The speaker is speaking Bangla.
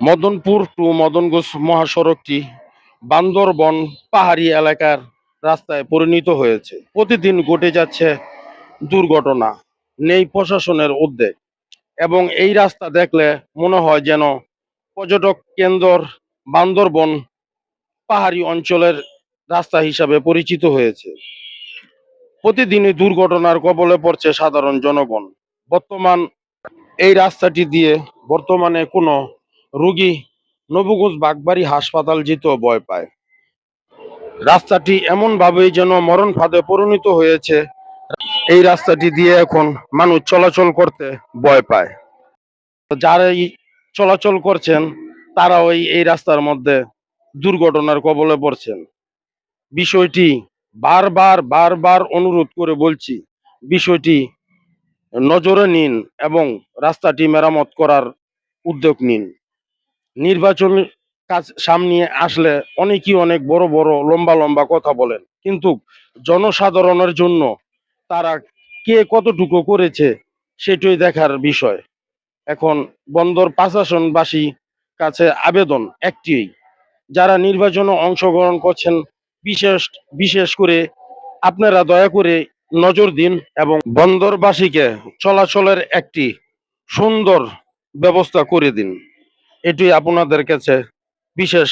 মদনপুর টু মদনগঞ্জ মহাসড়কটি বান্দরবন পাহাড়ি এলাকার রাস্তায় পরিণত হয়েছে। প্রতিদিন ঘটে যাচ্ছে দুর্ঘটনা, নেই প্রশাসনের উদ্যোগ, এবং এই রাস্তা দেখলে মনে হয় যেন পর্যটক কেন্দ্র বান্দরবন পাহাড়ি অঞ্চলের রাস্তা হিসাবে পরিচিত হয়েছে। প্রতিদিনই দুর্ঘটনার কবলে পড়ছে সাধারণ জনগণ। বর্তমান এই রাস্তাটি দিয়ে বর্তমানে কোনো রোগী নবগঞ্জ বাগবাড়ি হাসপাতাল যেতেও ভয় পায়। রাস্তাটি এমনভাবেই যেন মরণ ফাঁদে পরিণত হয়েছে, এই রাস্তাটি দিয়ে এখন মানুষ চলাচল করতে ভয় পায়। যারাই চলাচল করছেন তারাও এই রাস্তার মধ্যে দুর্ঘটনার কবলে পড়ছেন। বিষয়টি বারবার বারবার অনুরোধ করে বলছি, বিষয়টি নজরে নিন এবং রাস্তাটি মেরামত করার উদ্যোগ নিন। নির্বাচন কাজ সামনে আসলে অনেকেই অনেক বড় বড় লম্বা লম্বা কথা বলেন, কিন্তু জনসাধারণের জন্য তারা কে কতটুকু করেছে সেটাই দেখার বিষয়। এখন বন্দর প্রশাসনবাসী কাছে আবেদন একটি, যারা নির্বাচনে অংশগ্রহণ করছেন বিশেষ বিশেষ করে আপনারা দয়া করে নজর দিন এবং বন্দরবাসীকে চলাচলের একটি সুন্দর ব্যবস্থা করে দিন। এটি আপনাদের কাছে বিশেষ